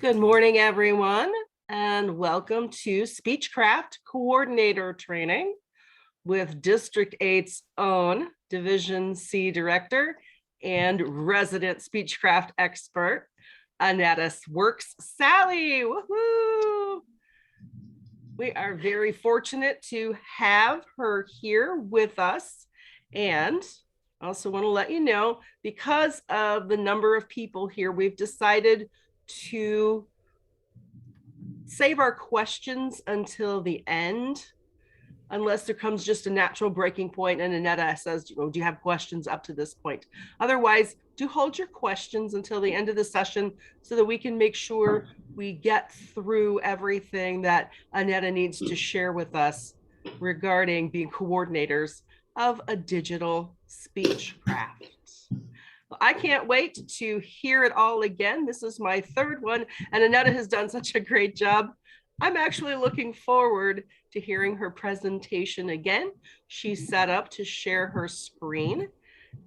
Good morning, everyone, and welcome to Speechcraft Coordinator Training with District 8's own Division C Director and resident Speechcraft expert, Annetta Works Salley. Woohoo! We are very fortunate to have her here with us, and I also want to let you know, because of the number of people here, we've decided to save our questions until the end, unless there comes just a natural breaking point and Annetta says, do you have questions up to this point? Otherwise, do hold your questions until the end of the session so that we can make sure we get through everything that Annetta needs to share with us regarding being coordinators of a digital speechcraft. I can't wait to hear it all again. This is my third one, and Annetta has done such a great job. I'm actually looking forward to hearing her presentation again. She's set up to share her screen.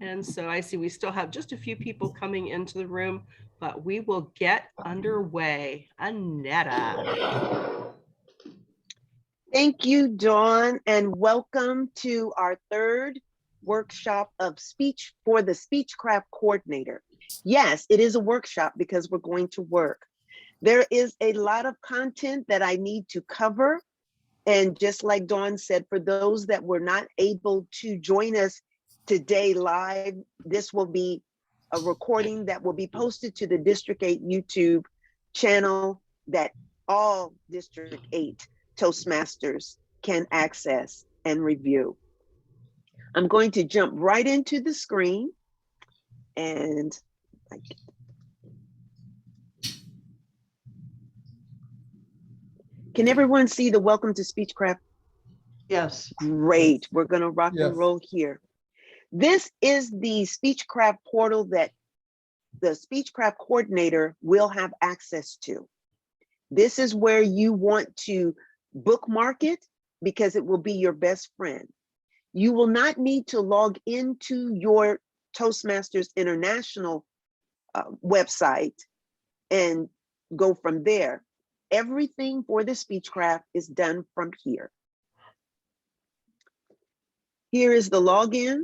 And so I see we still have just a few people coming into the room, but we will get underway. Annetta. Thank you, Dawn, and welcome to our third workshop of speech for the Speechcraft Coordinator. Yes, it is a workshop because we're going to work. There is a lot of content that I need to cover. And just like Dawn said, for those that were not able to join us today live, this will be a recording that will be posted to the District 8 YouTube channel that all District 8 Toastmasters can access and review. I'm going to jump right into the screen and can everyone see the welcome to Speechcraft? Yes. Great. We're going to rock and roll here. This is the Speechcraft portal that the Speechcraft coordinator will have access to. This is where you want to bookmark it because it will be your best friend. You will not need to log into your Toastmasters International website and go from there. Everything for the Speechcraft is done from here. Here is the login.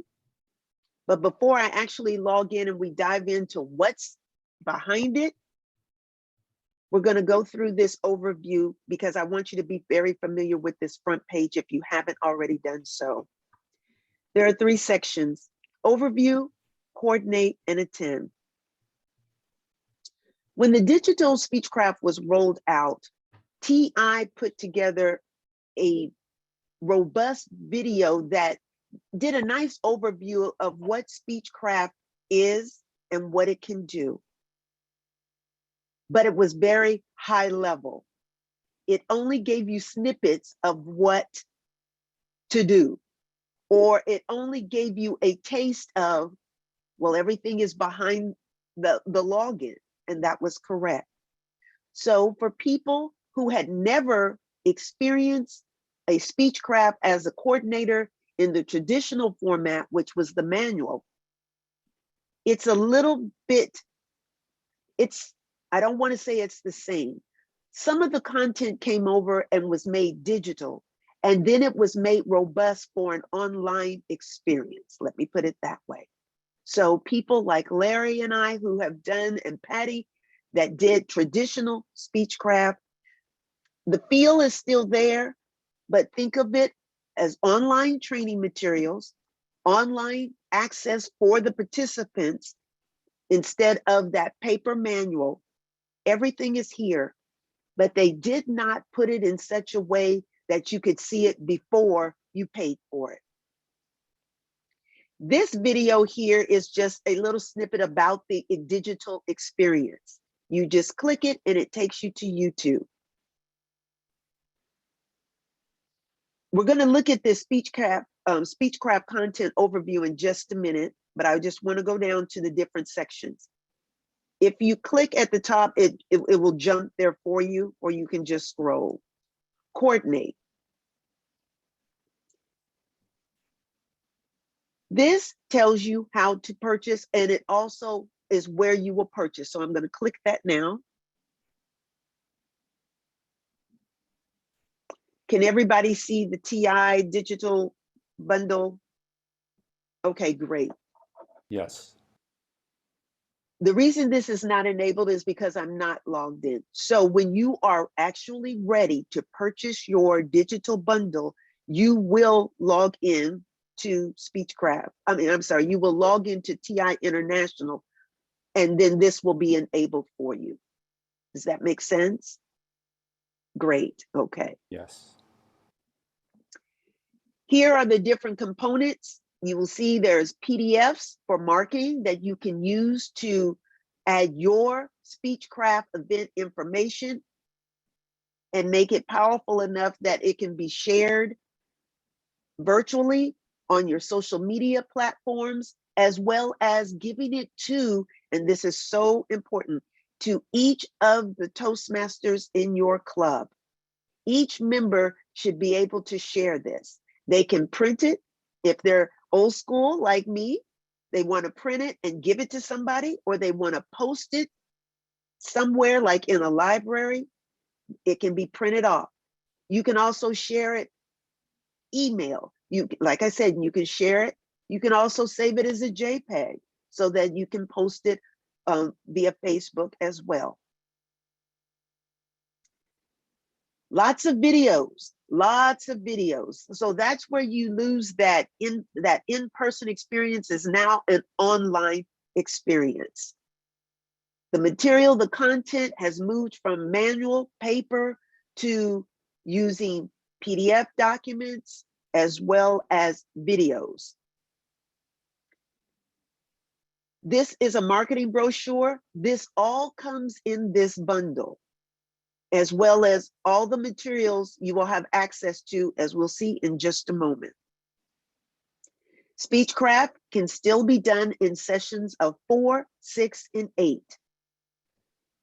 But before I actually log in and we dive into what's behind it, we're going to go through this overview because I want you to be very familiar with this front page if you haven't already done so. There are 3 sections: overview, coordinate, and attend. When the digital Speechcraft was rolled out, TI put together a robust video that did a nice overview of what Speechcraft is and what it can do. But it was very high level. It only gave you snippets of what to do, or it only gave you a taste of, well, everything is behind the login, and that was correct. So for people who had never experienced a Speechcraft as a coordinator in the traditional format, which was the manual, it's a little bit, I don't want to say it's the same. Some of the content came over and was made digital, and then it was made robust for an online experience. Let me put it that way. So people like Larry and I who have done, and Patty, that did traditional Speechcraft, the feel is still there, but think of it as online training materials, online access for the participants instead of that paper manual. Everything is here, but they did not put it in such a way that you could see it before you paid for it. This video here is just a little snippet about the digital experience. You just click it and it takes you to YouTube. We're going to look at this Speechcraft content overview in just a minute, but I just want to go down to the different sections. If you click at the top, it will jump there for you, or you can just scroll. Coordinate. This tells you how to purchase, and it also is where you will purchase. So I'm going to click that now. Can everybody see the TI digital bundle? Okay, great. Yes. The reason this is not enabled is because I'm not logged in. So when you are actually ready to purchase your digital bundle, you will log in to Speechcraft. You will log into TI International, and then this will be enabled for you. Does that make sense? Great, okay. Yes. Here are the different components. You will see there's PDFs for marketing that you can use to add your Speechcraft event information and make it powerful enough that it can be shared virtually on your social media platforms, as well as giving it to, and this is so important, to each of the Toastmasters in your club. Each member should be able to share this. They can print it. If they're old school like me, they want to print it and give it to somebody, or they want to post it somewhere like in a library, it can be printed off. You can also share it email. Like I said, you can share it. You can also save it as a JPEG so that you can post it via Facebook as well. Lots of videos. So that's where you lose that in-person experience is now an online experience. The material, the content has moved from manual paper to using PDF documents as well as videos. This is a marketing brochure. This all comes in this bundle, as well as all the materials you will have access to, as we'll see in just a moment. Speechcraft can still be done in sessions of 4, 6, and 8.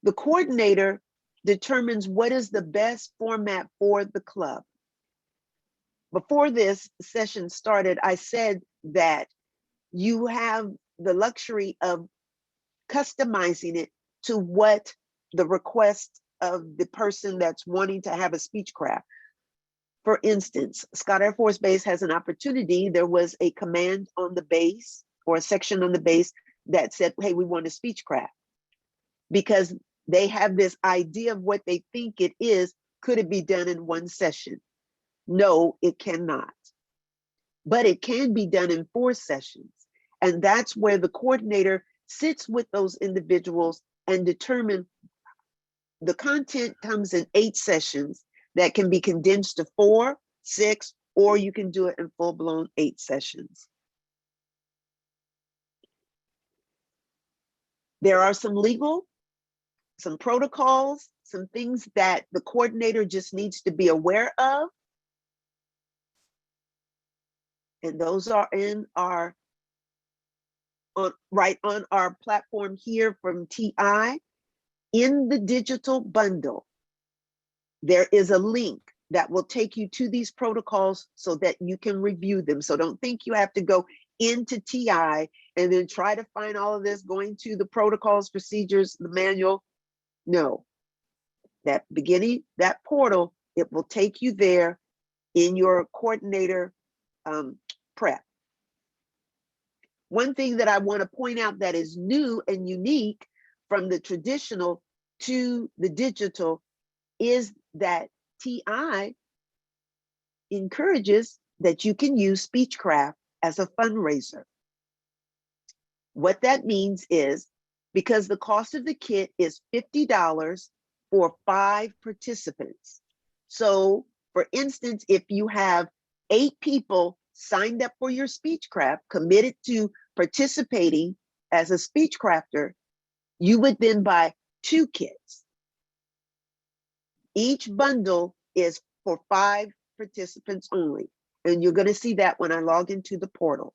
The coordinator determines what is the best format for the club. Before this session started, I said that you have the luxury of customizing it to what the request of the person that's wanting to have a Speechcraft. For instance, Scott Air Force Base has an opportunity. There was a command on the base or a section on the base that said, hey, we want a Speechcraft, because they have this idea of what they think it is. Could it be done in one session? No, it cannot. But it can be done in 4 sessions. And that's where the coordinator sits with those individuals and determine the content comes in 8 sessions that can be condensed to 4, 6, or you can do it in full-blown 8 sessions. There are some legal, some protocols, some things that the coordinator just needs to be aware of. And those are in our, right on our platform here from TI. In the digital bundle, there is a link that will take you to these protocols so that you can review them. So don't think you have to go into TI and then try to find all of this, going to the protocols, procedures, the manual. No, that beginning, that portal, it will take you there in your coordinator prep. One thing that I want to point out that is new and unique from the traditional to the digital is that TI encourages that you can use Speechcraft as a fundraiser. What that means is, because the cost of the kit is $50 for 5 participants. So for instance, if you have 8 people signed up for your Speechcraft, committed to participating as a Speechcrafter, you would then buy 2 kits. Each bundle is for 5 participants only. And you're going to see that when I log into the portal.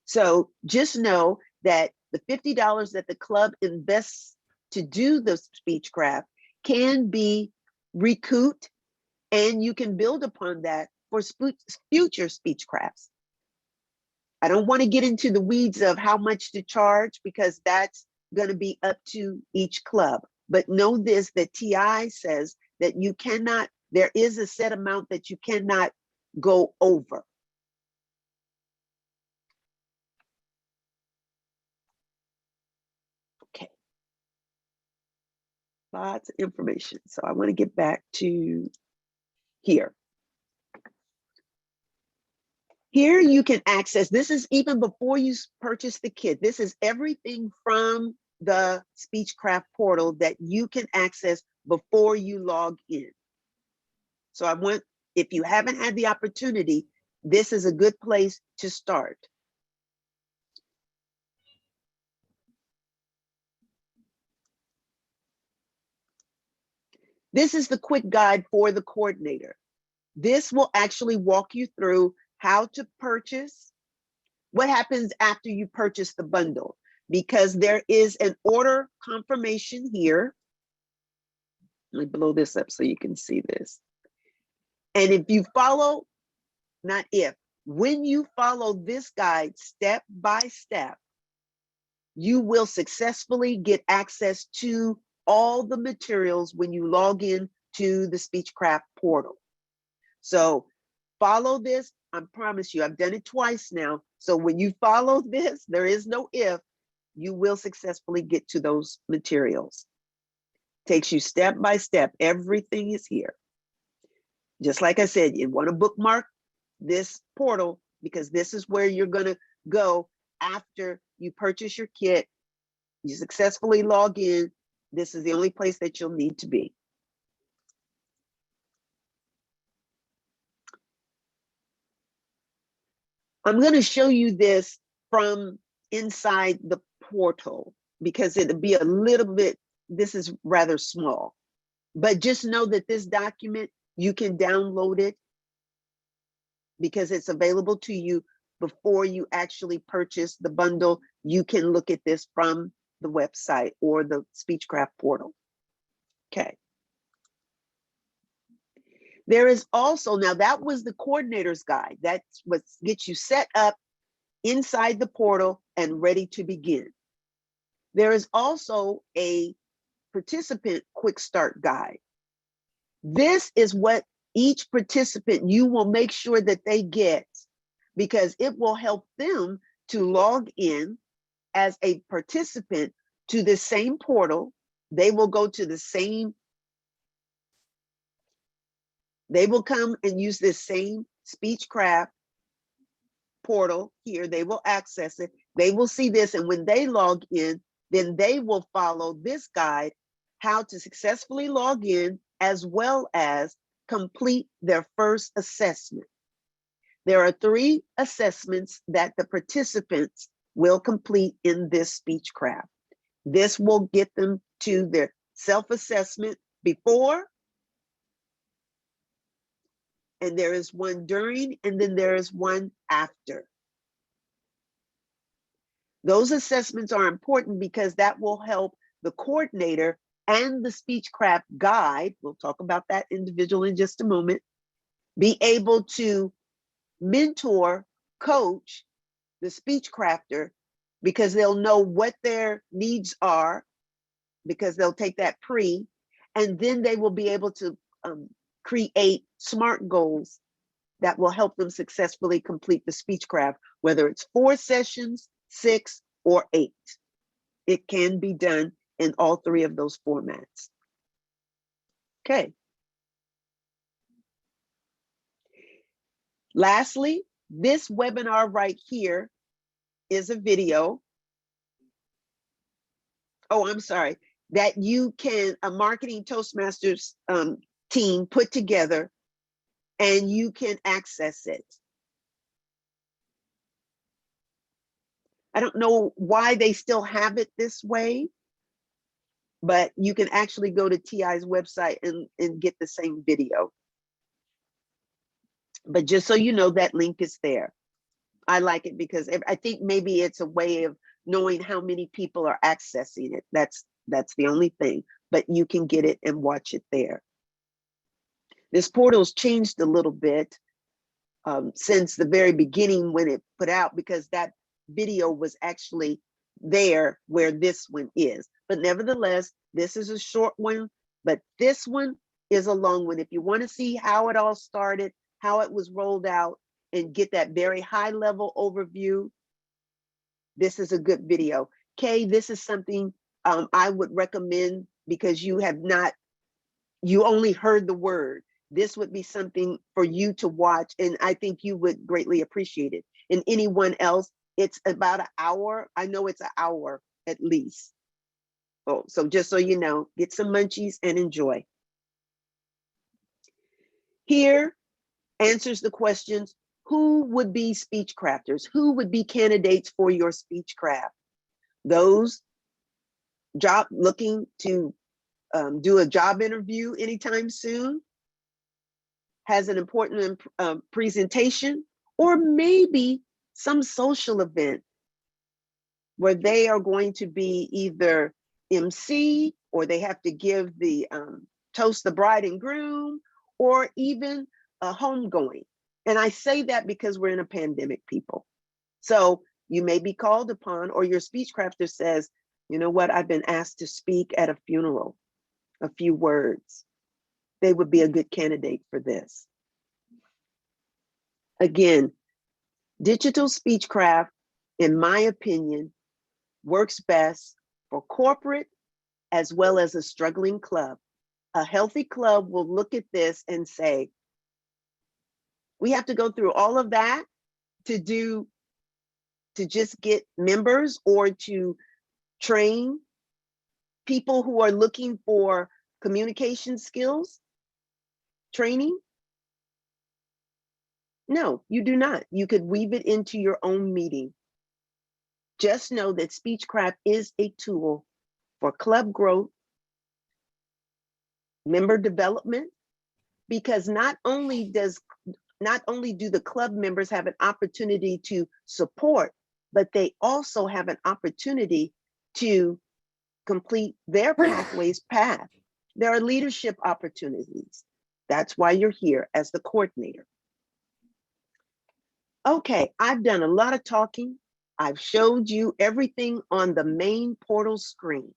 So just know that the $50 that the club invests to do the Speechcraft can be recouped, and you can build upon that for future Speechcrafts. I don't want to get into the weeds of how much to charge, because that's going to be up to each club. But know this, that TI says that you cannot, there is a set amount that you cannot go over. Okay. Lots of information. So I want to get back to here. Here you can access, this is even before you purchase the kit. This is everything from the Speechcraft portal that you can access before you log in. So I want, if you haven't had the opportunity, this is a good place to start. This is the quick guide for the coordinator. This will actually walk you through how to purchase, what happens after you purchase the bundle, because there is an order confirmation here. Let me blow this up so you can see this. And if you follow, not if, when you follow this guide step by step, you will successfully get access to all the materials when you log in to the Speechcraft portal. So follow this. I promise you, I've done it twice now. So when you follow this, there is no if, you will successfully get to those materials. Takes you step by step. Everything is here. Just like I said, you want to bookmark this portal because this is where you're going to go after you purchase your kit. You successfully log in. This is the only place that you'll need to be. I'm going to show you this from inside the portal because it'll be a little bit, this is rather small, but just know that this document, you can download it because it's available to you before you actually purchase the bundle. You can look at this from the website or the Speechcraft portal. Okay. There is also, now that was the coordinator's guide. That's what gets you set up inside the portal and ready to begin. There is also a participant quick start guide. This is what each participant, you will make sure that they get, because it will help them to log in as a participant to the same portal. They will go to the same, they will come and use this same Speechcraft portal here. They will access it. They will see this. And when they log in, then they will follow this guide, how to successfully log in, as well as complete their first assessment. There are 3 assessments that the participants will complete in this Speechcraft. This will get them to their self-assessment before, and there is one during, and then there is one after. Those assessments are important because that will help the coordinator and the Speechcraft guide, we'll talk about that individual in just a moment, be able to mentor, coach the Speechcrafter, because they'll know what their needs are, because they'll take that pre, and then they will be able to create SMART goals that will help them successfully complete the Speechcraft, whether it's 4 sessions, 6, or 8. It can be done in all 3 of those formats. Okay. Lastly, this webinar right here is a video. Oh, I'm sorry, that you can, a marketing Toastmasters team put together, and you can access it. I don't know why they still have it this way, but you can actually go to TI's website and get the same video. But just so you know, that link is there. I like it because I think maybe it's a way of knowing how many people are accessing it. That's the only thing, but you can get it and watch it there. This portal's changed a little bit since the very beginning when it put out, because that video was actually there where this one is. But nevertheless, this is a short one, but this one is a long one. If you want to see how it all started, how it was rolled out, and get that very high level overview, this is a good video. Kay, this is something I would recommend because you only heard the word. This would be something for you to watch, and I think you would greatly appreciate it. And anyone else, it's about an hour. I know it's an hour at least. Oh, so just so you know, get some munchies and enjoy. Here answers the questions: who would be speech crafters? Who would be candidates for your speech craft? Those looking to do a job interview anytime soon, has an important presentation, or maybe some social event where they are going to be either MC, or they have to give the toast the bride and groom, or even a homegoing. And I say that because we're in a pandemic, people. So you may be called upon, or your speech crafter says, you know what, I've been asked to speak at a funeral, a few words. They would be a good candidate for this. Again, digital speechcraft, in my opinion, works best for corporate as well as a struggling club. A healthy club will look at this and say, we have to go through all of that to just get members or to train people who are looking for communication skills training. No, you do not. You could weave it into your own meeting. Just know that Speechcraft is a tool for club growth, member development, because not only do the club members have an opportunity to support, but they also have an opportunity to complete their pathways path. There are leadership opportunities. That's why you're here as the coordinator. Okay, I've done a lot of talking. I've showed you everything on the main portal screen.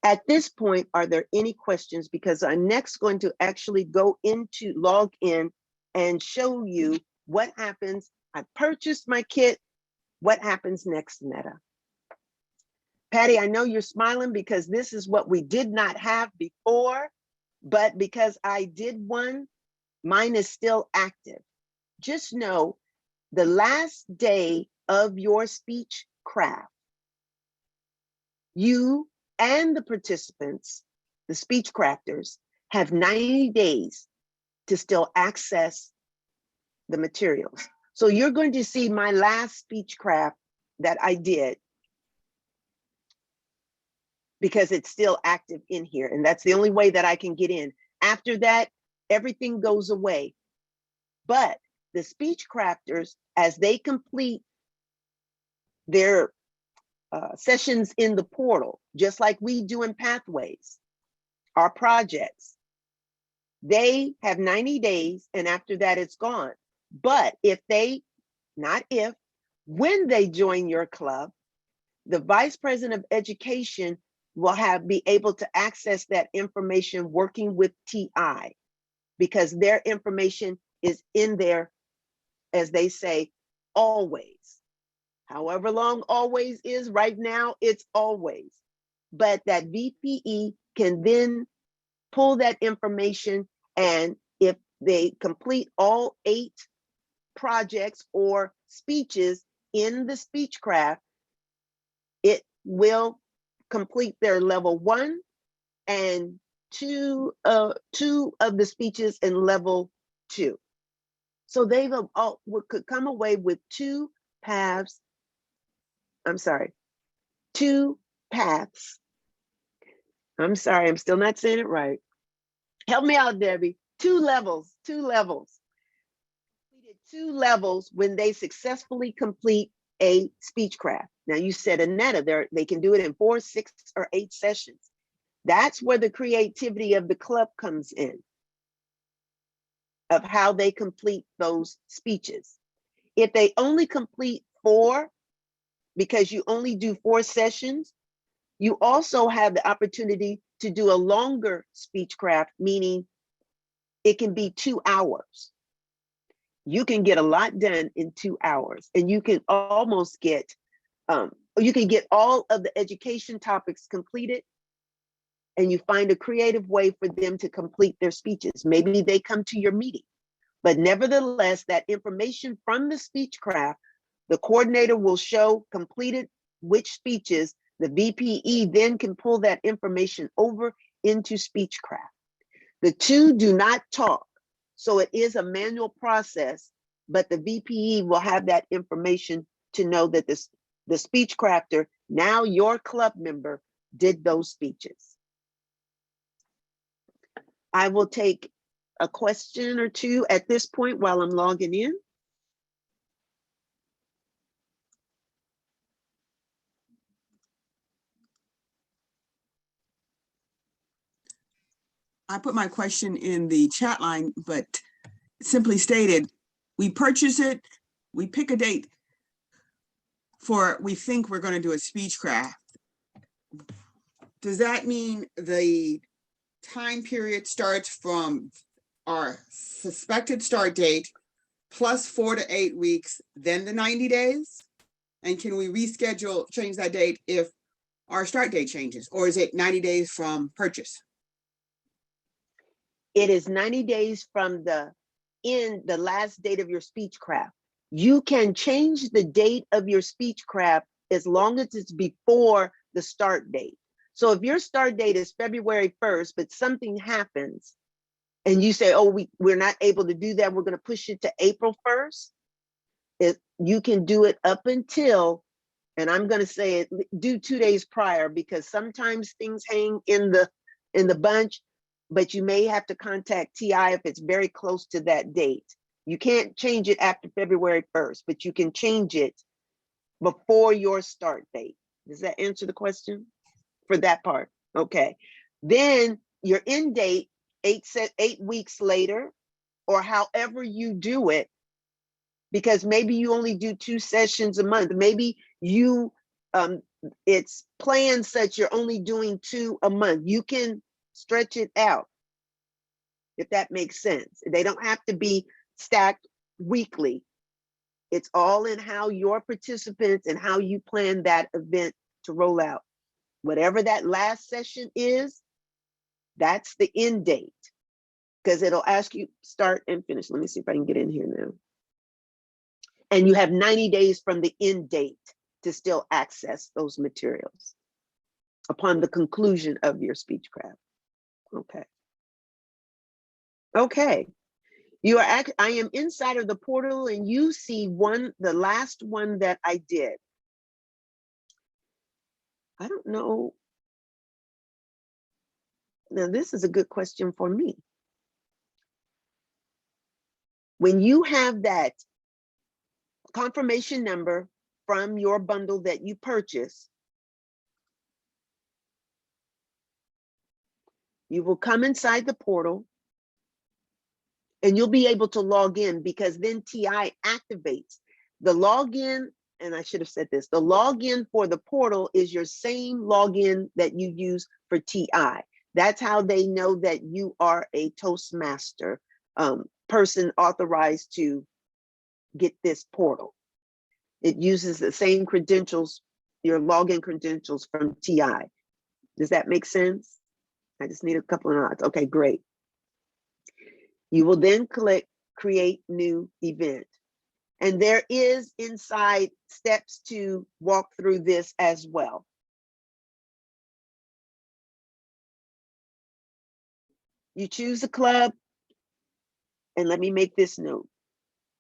At this point, are there any questions? Because I'm next going to actually log in and show you what happens. I purchased my kit. What happens next, Annetta? Patty, I know you're smiling because this is what we did not have before, but because I did one, mine is still active. Just know the last day of your speech craft, you and the participants, the speech crafters, have 90 days to still access the materials. So you're going to see my last speech craft that I did because it's still active in here. And that's the only way that I can get in. After that, everything goes away. But the speech crafters, as they complete their sessions in the portal, just like we do in Pathways, our projects, they have 90 days and after that it's gone. But when they join your club, the Vice President of Education will be able to access that information working with TI, because their information is in there, as they say, always. However long always is, right now it's always. But that VPE can then pull that information, and if they complete all 8 projects or speeches in the Speechcraft, it will complete their level 1 and 2 of the speeches in level 2. So they could come away with 2 paths. I'm sorry, 2 paths. I'm sorry, I'm still not saying it right. Help me out, Debbie. 2 levels. 2 levels when they successfully complete a Speechcraft. Now you said, Annetta, they can do it in 4, 6, or 8 sessions. That's where the creativity of the club comes in, of how they complete those speeches. If they only complete 4 because you only do 4 sessions, you also have the opportunity to do a longer Speechcraft, meaning it can be 2 hours. You can get a lot done in 2 hours, and you can almost get, you can get all of the education topics completed, and you find a creative way for them to complete their speeches. Maybe they come to your meeting, but nevertheless, that information from the Speechcraft, the coordinator will show completed which speeches. The VPE then can pull that information over into Speechcraft. The two do not talk, so it is a manual process, but the VPE will have that information to know that the Speechcrafter, now your club member, did those speeches. I will take a question or two at this point while I'm logging in. I put my question in the chat line, but simply stated, we purchase it, we pick a date for, we think we're going to do a Speechcraft. Does that mean the time period starts from our suspected start date plus 4 to 8 weeks, then the 90 days? And can we reschedule, change that date if our start date changes, or is it 90 days from purchase? It is 90 days from the last date of your Speechcraft. You can change the date of your Speechcraft as long as it's before the start date. So if your start date is February 1st, but something happens and you say, oh, we're not able to do that, we're going to push it to April 1st, you can do it up until, and I'm going to say it, do 2 days prior, because sometimes things hang in the bunch, but you may have to contact TI if it's very close to that date. You can't change it after February 1st, but you can change it before your start date. Does that answer the question for that part? Okay. Then your end date, 8 weeks later, or however you do it, because maybe you only do 2 sessions a month. Maybe you, it's planned such you're only doing 2 a month. You can stretch it out, if that makes sense. They don't have to be stacked weekly. It's all in how your participants and how you plan that event to roll out. Whatever that last session is, that's the end date, because it'll ask you start and finish. Let me see if I can get in here now. And you have 90 days from the end date to still access those materials upon the conclusion of your Speechcraft. Okay. Okay. You are I am inside of the portal, and you see the last one that I did. I don't know. Now, this is a good question for me. When you have that confirmation number from your bundle that you purchase, you will come inside the portal and you'll be able to log in, because then TI activates the login. And I should have said this, the login for the portal is your same login that you use for TI. That's how they know that you are a Toastmaster person authorized to get this portal. It uses the same credentials, your login credentials from TI. Does that make sense? I just need a couple of nods. Okay, great. You will then click create new event. And there is inside steps to walk through this as well. You choose a club, and let me make this note.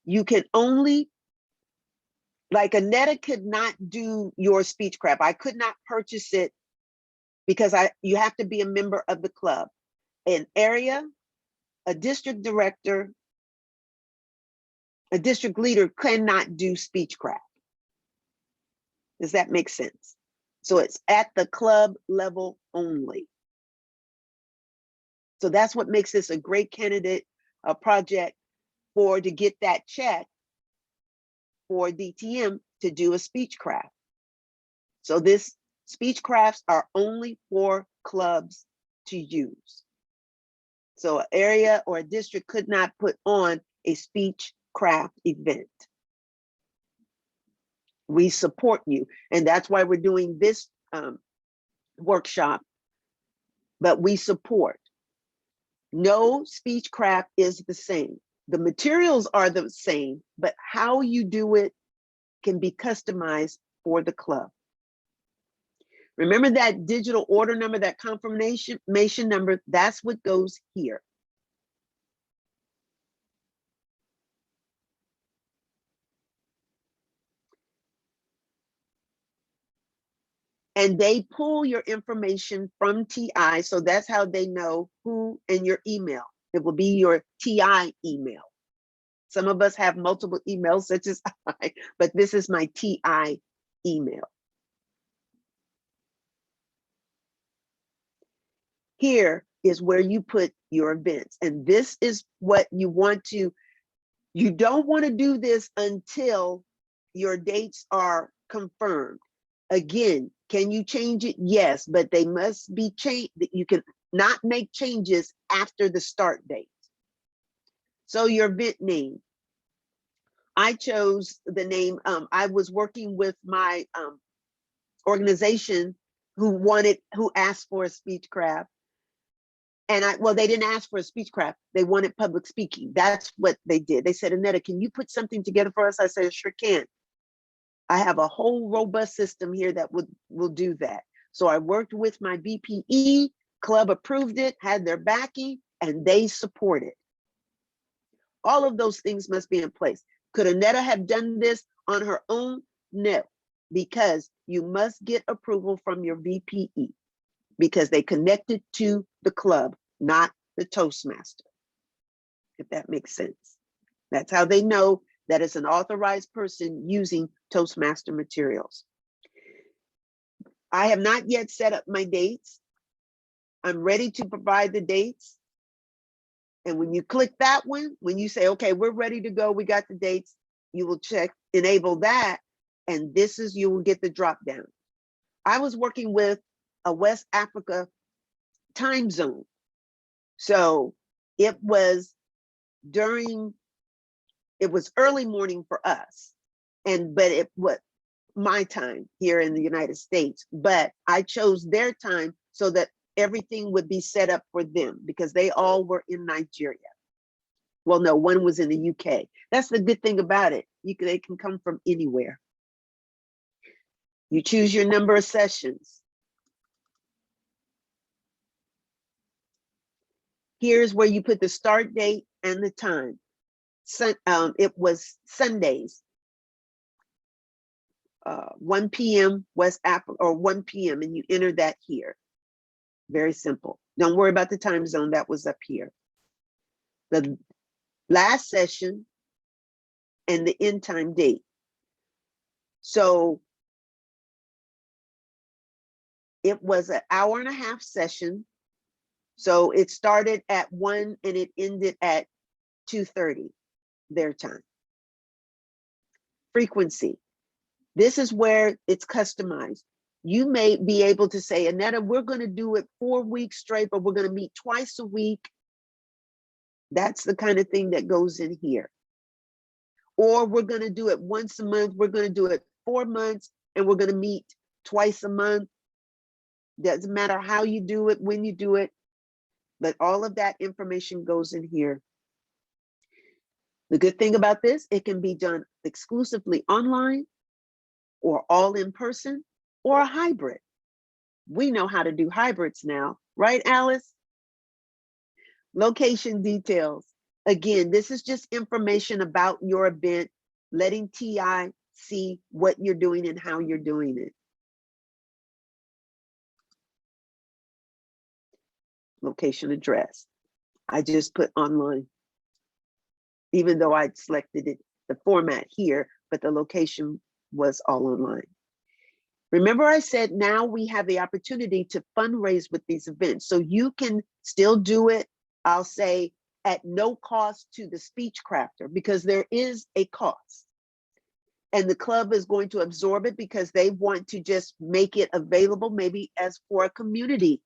You can only, like Annetta could not do your Speechcraft. I could not purchase it because you have to be a member of the club. An area, a district director, a district leader cannot do Speechcraft. Does that make sense? So it's at the club level only. So that's what makes this a great candidate project to get that check for DTM to do a Speechcraft. So this Speechcrafts are only for clubs to use. So an area or a district could not put on a Speechcraft event. We support you, and that's why we're doing this workshop, but we support. No Speechcraft is the same. The materials are the same, but how you do it can be customized for the club. Remember that digital order number, that confirmation number, that's what goes here. And they pull your information from TI, so that's how they know who, and your email. It will be your TI email. Some of us have multiple emails, such as I, but this is my TI email. Here is where you put your events. And this is what you want to, you don't want to do this until your dates are confirmed. Again, can you change it? Yes, but they must be changed. You can not make changes after the start date. So your event name, I chose the name, I was working with my organization who asked for a Speechcraft. And they didn't ask for a Speechcraft. They wanted public speaking. That's what they did. They said, Annetta, can you put something together for us? I said, sure can. I have a whole robust system here that will do that. So I worked with my BPE, club approved it, had their backing, and they support it. All of those things must be in place. Could Annetta have done this on her own? No, because you must get approval from your VPE, because they connected to the club, not the Toastmaster, if that makes sense. That's how they know that it's an authorized person using Toastmaster materials. I have not yet set up my dates. I'm ready to provide the dates. And when you click that one, when you say, okay, we're ready to go, we got the dates, you will check, enable that, and this is, you will get the drop down. I was working with a West Africa time zone. So it was early morning for us. But it was my time here in the United States, but I chose their time so that everything would be set up for them, because they all were in Nigeria. Well, no, one was in the UK. That's the good thing about it. They can come from anywhere. You choose your number of sessions. Here's where you put the start date and the time. It was Sundays, 1 p.m. West Africa, or 1 p.m. and you enter that here. Very simple. Don't worry about the time zone, that was up here. The last session and the end time date. So it was an 1.5 hour session. So it started at 1 and it ended at 2:30 their time. Frequency. This is where it's customized. You may be able to say, Annetta, we're going to do it 4 weeks straight, but we're going to meet twice a week. That's the kind of thing that goes in here. Or we're going to do it once a month. We're going to do it 4 months, and we're going to meet twice a month. Doesn't matter how you do it, when you do it, but all of that information goes in here. The good thing about this, it can be done exclusively online, or all in person, or a hybrid. We know how to do hybrids now, right, Alice? Location details. Again, this is just information about your event, letting TI see what you're doing and how you're doing it. Location address. I just put online, even though I'd selected it, the format here, but the location was all online. Remember I said now we have the opportunity to fundraise with these events. So you can still do it, I'll say, at no cost to the Speechcrafter, because there is a cost. and the club is going to absorb it because they want to just make it available, maybe as for a community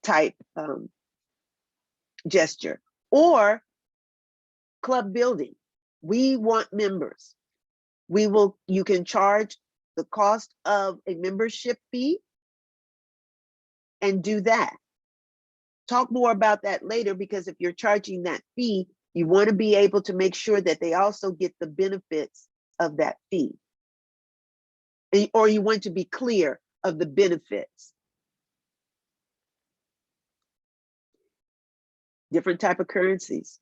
type gesture, or club building. We want members. You can charge the cost of a membership fee and do that. Talk more about that later, because if you're charging that fee, you want to be able to make sure that they also get the benefits of that fee. Or you want to be clear of the benefits. Different type of currencies,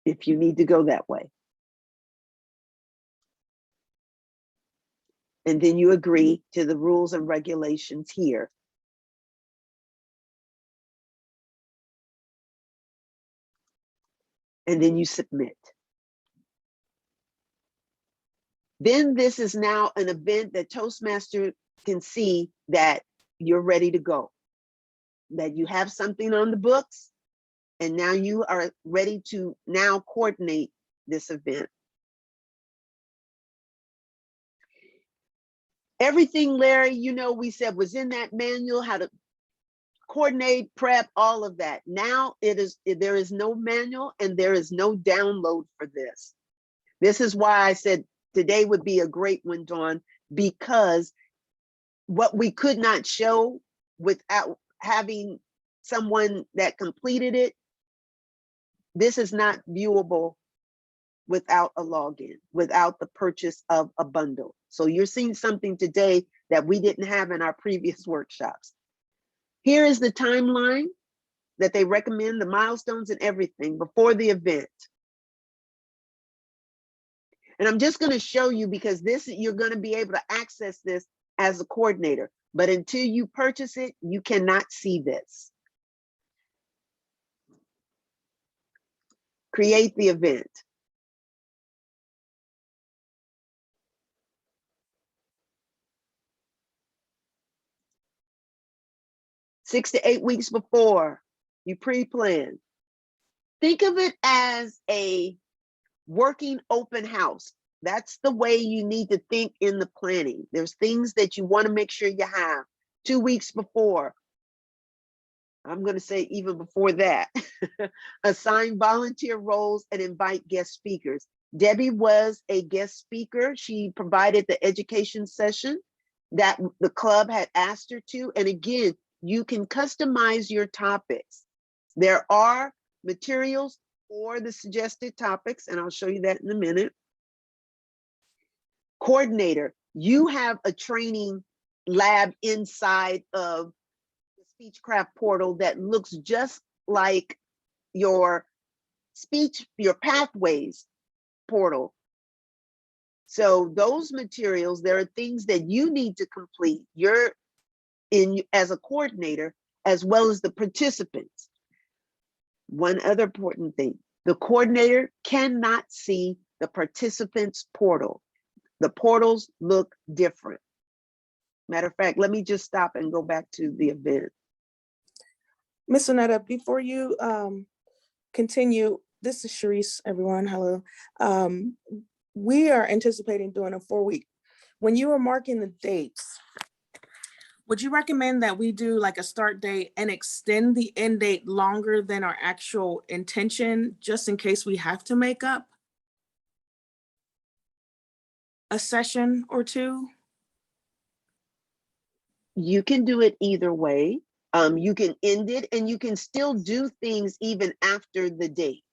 if you need to go that way. And then you agree to the rules and regulations here. And then you submit. Then this is now an event that Toastmasters can see that you're ready to go, that you have something on the books, and now you are ready to now coordinate this event. Everything, Larry, you know, we said was in that manual, how to coordinate, prep, all of that. Now there is no manual and there is no download for this. This is why I said today would be a great one, Dawn, because what we could not show without having someone that completed it, this is not viewable without a login, without the purchase of a bundle. So you're seeing something today that we didn't have in our previous workshops. Here is the timeline that they recommend, the milestones and everything before the event. And I'm just going to show you, because this, you're going to be able to access this as a coordinator, but until you purchase it, you cannot see this. Create the event. Six to 8 weeks before, you pre-plan. Think of it as a working open house. That's the way you need to think in the planning. There's things that you want to make sure you have 2 weeks before. I'm going to say even before that. Assign volunteer roles and invite guest speakers. Debbie was a guest speaker. She provided the education session that the club had asked her to. And again, you can customize your topics. There are materials for the suggested topics, and I'll show you that in a minute. Coordinator, you have a training lab inside of the Speechcraft portal that looks just like your pathways portal. So those materials, there are things that you need to complete. You're in as a coordinator, as well as the participants. One other important thing, the coordinator cannot see the participants portal. The portals look different. Matter of fact, let me just stop and go back to the event. Miss Annetta, before you continue, this is Sharice, everyone, hello. We are anticipating doing a 4-week. When you were marking the dates, would you recommend that we do like a start date and extend the end date longer than our actual intention, just in case we have to make up a session or two? You can do it either way. You can end it, and you can still do things even after the date.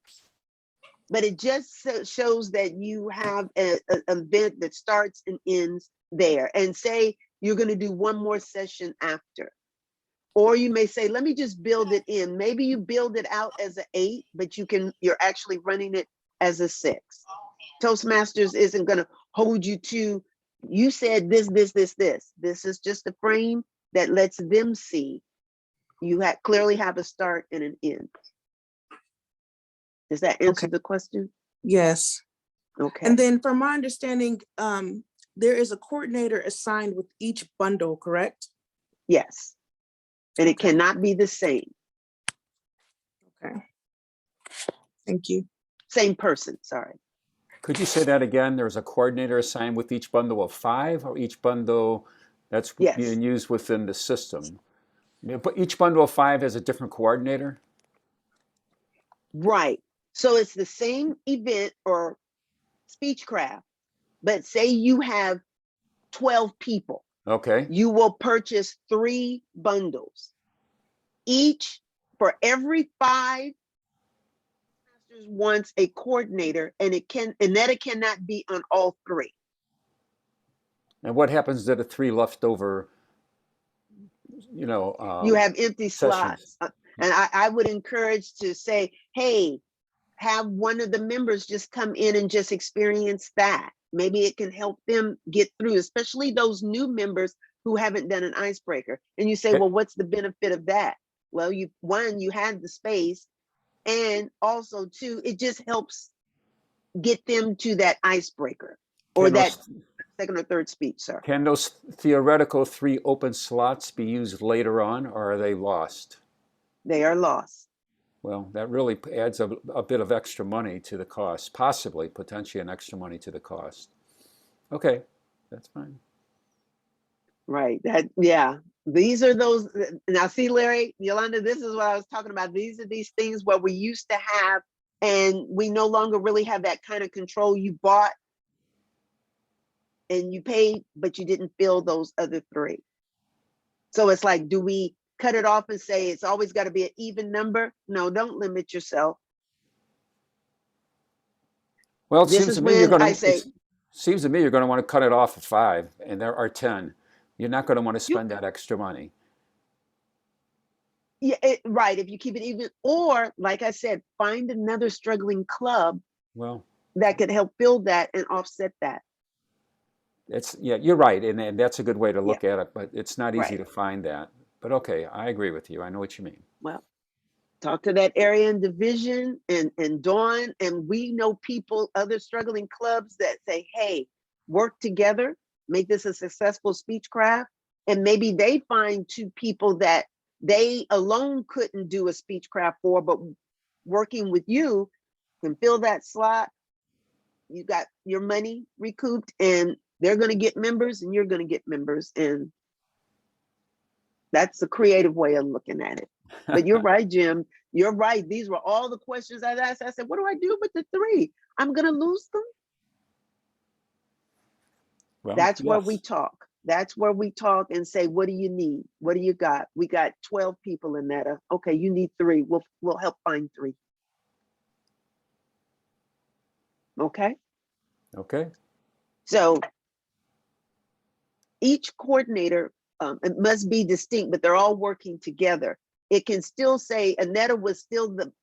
But it just shows that you have an event that starts and ends there. And say you're going to do one more session after. Or you may say, let me just build it in. Maybe you build it out as an 8, but you're actually running it as a 6. Toastmasters isn't going to hold you to, you said this, this, this, this. This is just a frame that lets them see you clearly have a start and an end. Does that answer the question? Yes. Okay. And then from my understanding, there is a coordinator assigned with each bundle, correct? Yes. And it cannot be the same. Okay. Thank you. Same person, sorry. Could you say that again? There's a coordinator assigned with each bundle of 5, or each bundle that's Yes. being used within the system? But each bundle of 5 has a different coordinator? Right. So it's the same event or Speechcraft, but say you have 12 people. Okay. You will purchase 3 bundles. Each for every 5 masters wants a coordinator, and Annetta cannot be on all 3. And what happens to the 3 left over, you know, You have empty sessions? slots. And I would encourage to say, hey, have one of the members just come in and just experience that. Maybe it can help them get through, especially those new members who haven't done an icebreaker. And you say, well, what's the benefit of that? Well, you had the space, and also 2, it just helps get them to that icebreaker or that second or third speech, sir. Can those theoretical 3 open slots be used later on, or are they lost? They are lost. Well, that really adds a bit of extra money to the cost, possibly, potentially an extra money to the cost. Okay, that's fine. Right. Yeah. These are those. Now, see, Larry, Yolanda, this is what I was talking about. These are these things where we used to have, and we no longer really have that kind of control. You bought and you paid, but you didn't fill those other 3. So it's like, do we cut it off and say it's always got to be an even number? No, don't limit yourself. Well, it This seems is to me you're when going I to. say, Seems to me you're going to want to cut it off at 5, and there are 10. You're not going to want to spend that extra money. yeah, right. If you keep it even, or like I said, find another struggling club Well, that could help build that and offset that. yeah, you're right, and that's a good way to Yeah, look at it, but it's not easy right. to find that. But okay, I agree with you. I know what you mean. Well, talk to that area and division and Dawn, and we know people, other struggling clubs that say, hey, work together, make this a successful Speechcraft. And maybe they find 2 people that they alone couldn't do a Speechcraft for, but working with you can fill that slot. You got your money recouped, and they're going to get members and you're going to get members. And that's a creative way of looking at it. But you're right, Jim. You're right. These were all the questions I asked. I said, what do I do with the 3? I'm going to lose them. Well, That's where we yes. talk. That's where we talk and say, what do you need? What do you got? We got 12 people in that. Okay, you need 3. We'll help find 3. Okay. Okay. So each coordinator, it must be distinct, but they're all working together. It can still say Annetta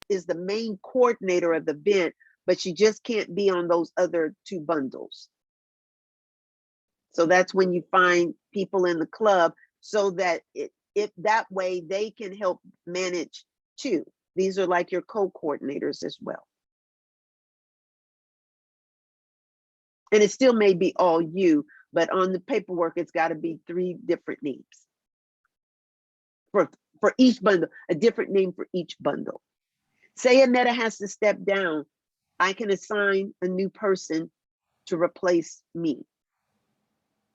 is the main coordinator of the event, but she just can't be on those other 2 bundles. So that's when you find people in the club, so that if that way they can help manage 2. These are like your co-coordinators as well. And it still may be all you, but on the paperwork, it's got to be 3 different names for each bundle, a different name for each bundle. Say Annetta has to step down, I can assign a new person to replace me.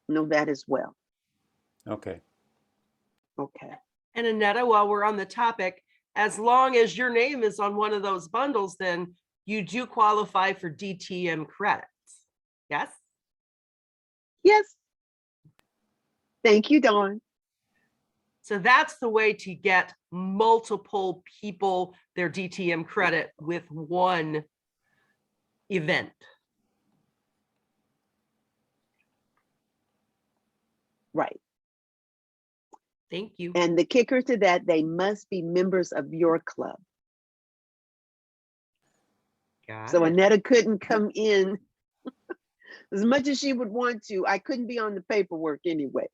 Know that as well. Okay. Okay. And Annetta, while we're on the topic, as long as your name is on one of those bundles, then you do qualify for DTM credits. Yes? Yes. Thank you, Dawn. So that's the way to get multiple people their DTM credit with one event. Right. Thank you. And the kicker to that, they must be members of your club. So Annetta couldn't come in as much as she would want to. I couldn't be on the paperwork anyway.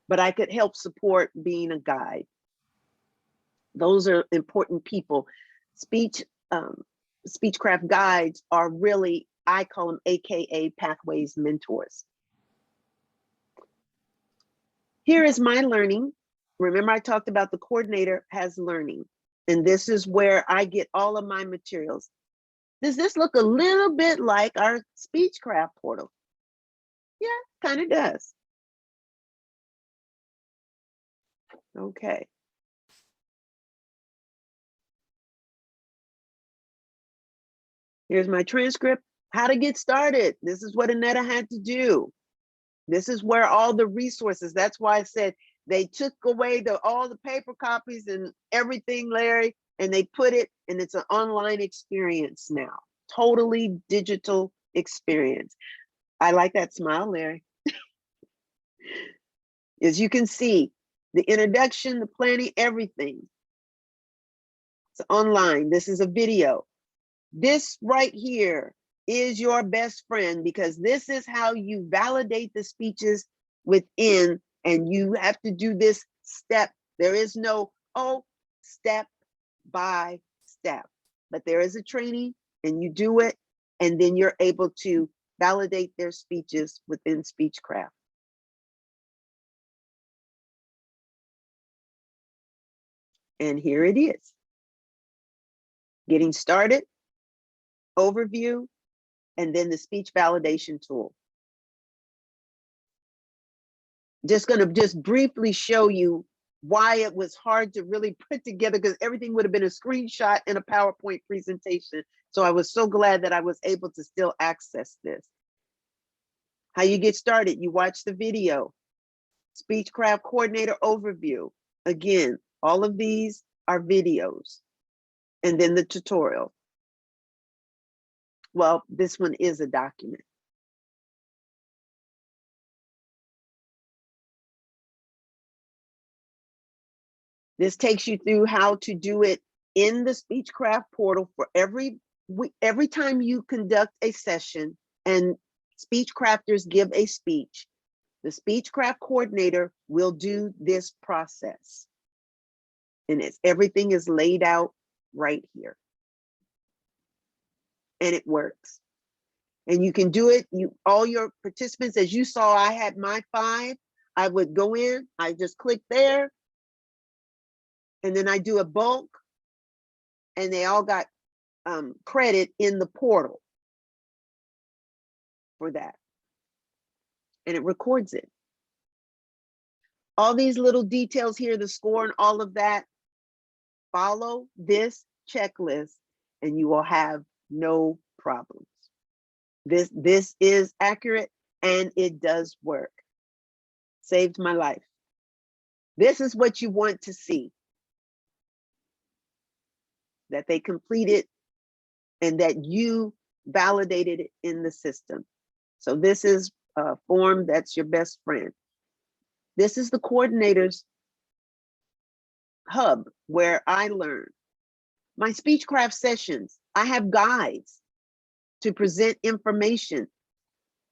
But I could help support being a guide. Those are important people. Speechcraft guides are really, I call them AKA Pathways mentors. Here is my learning. Remember, I talked about the coordinator has learning. And this is where I get all of my materials. Does this look a little bit like our Speechcraft portal? Yeah, kind of does. Okay. Here's my transcript. How to get started. This is what Annetta had to do. This is where all the resources, that's why I said they took away all the paper copies and everything, Larry, and they put it, and it's an online experience now. Totally digital experience. I like that smile, Larry. As you can see, the introduction, the planning, everything. It's online. This is a video. This right here is your best friend, because this is how you validate the speeches within, and you have to do this step. There is no, oh, step by step, but there is a training, and you do it, and then you're able to validate their speeches within Speechcraft. And here it is. Getting started, overview, and then the speech validation tool. Just gonna briefly show you why it was hard to really put together, because everything would have been a screenshot and a PowerPoint presentation. So I was so glad that I was able to still access this. How you get started, you watch the video. Speechcraft coordinator overview. Again, all of these are videos. And then the tutorial. Well, this one is a document. This takes you through how to do it in the Speechcraft portal for every time you conduct a session and speech crafters give a speech, the Speechcraft coordinator will do this process. And everything is laid out right here. And it works. And you can do it, all your participants, as you saw, I had my 5. I would go in, I just click there, and then I do a bulk, and they all got credit in the portal for that. And it records it. All these little details here, the score and all of that, follow this checklist and you will have no problems. This is accurate and it does work. Saved my life. This is what you want to see. That they completed and that you validated it in the system. So this is a form that's your best friend. This is the coordinator's hub where I learn. My Speechcraft sessions, I have guides to present information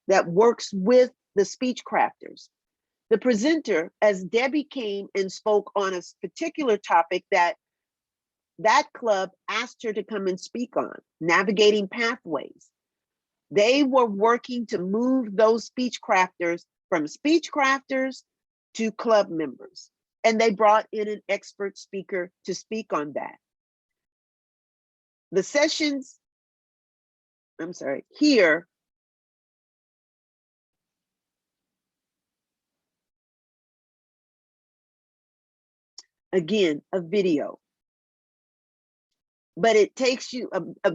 that works with the speech crafters. The presenter, as Debbie came and spoke on a particular topic that club asked her to come and speak on, navigating pathways. They were working to move those speech crafters from speech crafters to club members. And they brought in an expert speaker to speak on that. The sessions, I'm sorry, here, again, a video. But it takes you, a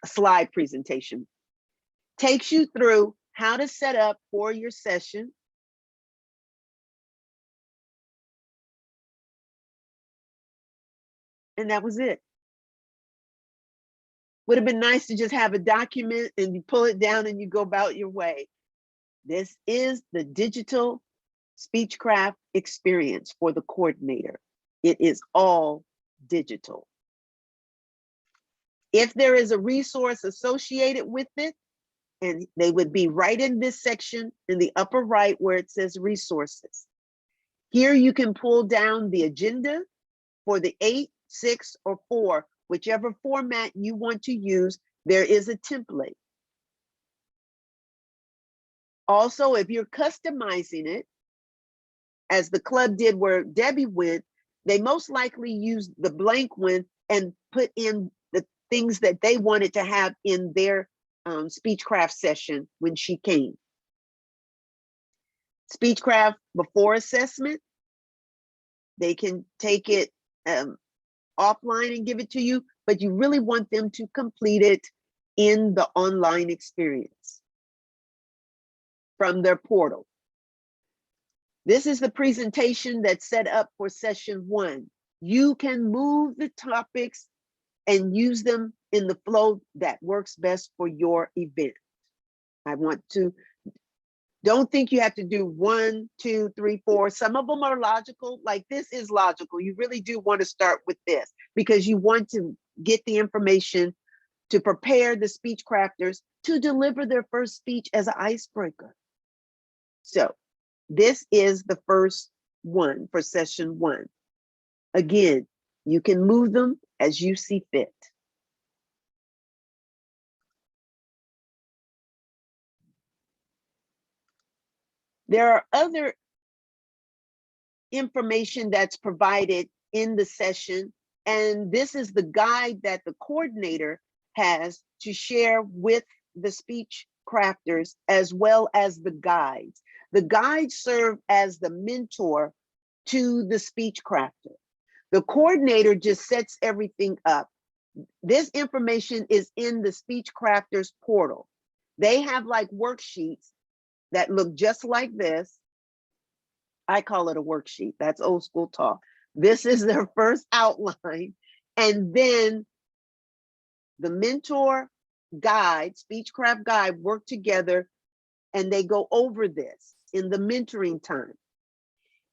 slide presentation, takes you through how to set up for your session. And that was it. Would have been nice to just have a document and you pull it down and you go about your way. This is the digital Speechcraft experience for the coordinator. It is all digital. If there is a resource associated with it, and they would be right in this section in the upper right where it says resources. Here you can pull down the agenda for the 8, 6, or 4, whichever format you want to use. There is a template. Also, if you're customizing it, as the club did where Debbie went, they most likely used the blank one and put in things that they wanted to have in their Speechcraft session when she came. Speechcraft before assessment, they can take it offline and give it to you, but you really want them to complete it in the online experience from their portal. This is the presentation that's set up for session 1. You can move the topics and use them in the flow that works best for your event. Don't think you have to do 1, 2, 3, 4. Some of them are logical, like this is logical. You really do want to start with this because you want to get the information to prepare the speech crafters to deliver their first speech as an icebreaker. So this is the first one for session 1. Again, you can move them as you see fit. There are other information that's provided in the session, and this is the guide that the coordinator has to share with the speech crafters as well as the guides. The guides serve as the mentor to the speech crafter. The coordinator just sets everything up. This information is in the speech crafters portal. They have like worksheets that look just like this. I call it a worksheet. That's old school talk. This is their first outline. And then the mentor guide, Speechcraft guide, work together and they go over this in the mentoring time.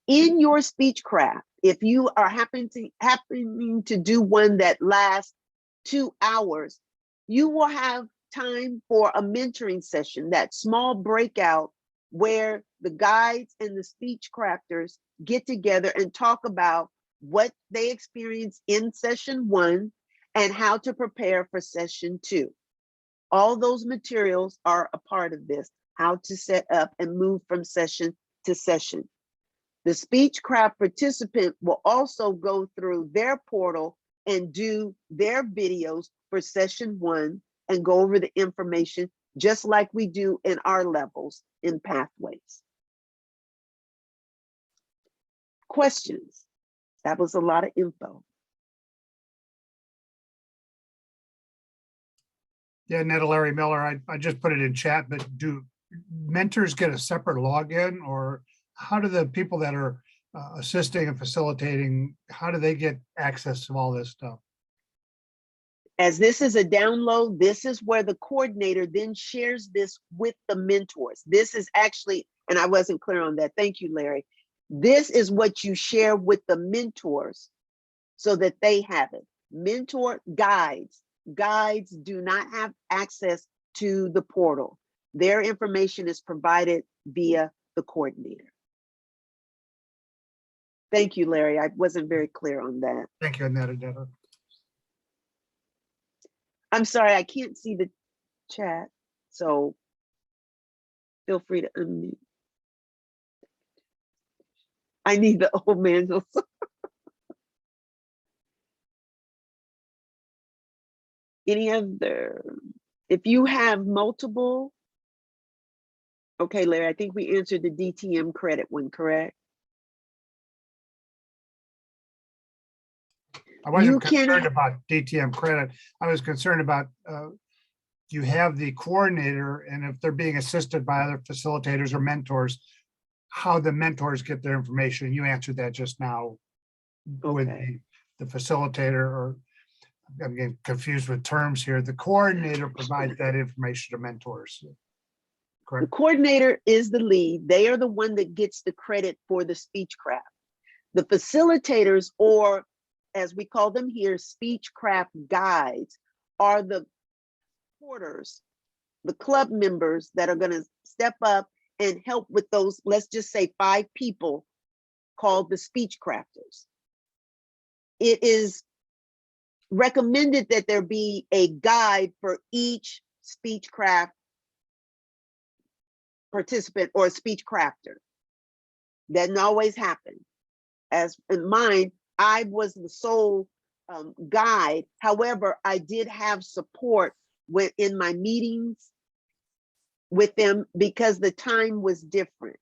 In your Speechcraft, if you are happening to do one that lasts 2 hours, you will have time for a mentoring session, that small breakout where the guides and the speech crafters get together and talk about what they experienced in session 1 and how to prepare for session 2. All those materials are a part of this, how to set up and move from session to session. The Speechcraft participant will also go through their portal and do their videos for session 1 and go over the information just like we do in our levels in pathways. Questions? That was a lot of info. Yeah, Annetta, Larry Miller, I just put it in chat, but do mentors get a separate login, or how do the people that are assisting and facilitating, how do they get access to all this stuff? As this is a download, this is where the coordinator then shares this with the mentors. This is actually, and I wasn't clear on that. Thank you, Larry. This is what you share with the mentors so that they have it. Mentor guides. Guides do not have access to the portal. Their information is provided via the coordinator. Thank you, Larry. I wasn't very clear on that. Thank you, Annetta. I'm sorry, I can't see the chat, so feel free to unmute. I need the old manuals. Any other? If you have multiple, okay, Larry, I think we answered the DTM credit one, correct? I wasn't concerned about DTM credit. I was concerned about you have the coordinator, and if they're being assisted by other facilitators or mentors, how the mentors get their information. You answered that just now with the facilitator, or I'm getting confused with terms here. The coordinator provides that information to mentors. Correct? The coordinator is the lead. They are the one that gets the credit for the Speechcraft. The facilitators, or as we call them here, Speechcraft guides, are the supporters, the club members that are going to step up and help with those, let's just say 5 people called the Speechcrafters. It is recommended that there be a guide for each Speechcraft participant or Speechcrafter. That doesn't always happen. As in mine, I was the sole guide. However, I did have support in my meetings with them because the time was different.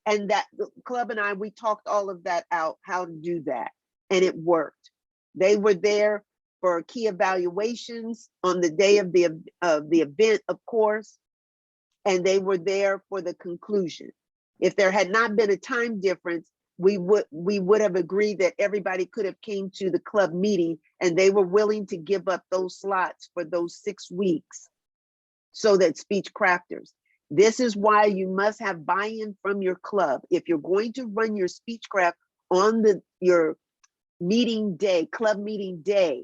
And that the club and I, we talked all of that out, how to do that. And it worked. They were there for key evaluations on the day of the event, of course. And they were there for the conclusion. If there had not been a time difference, we would have agreed that everybody could have came to the club meeting, and they were willing to give up those slots for those 6 weeks so that speech crafters. This is why you must have buy-in from your club. If you're going to run your Speechcraft on your meeting day, club meeting day,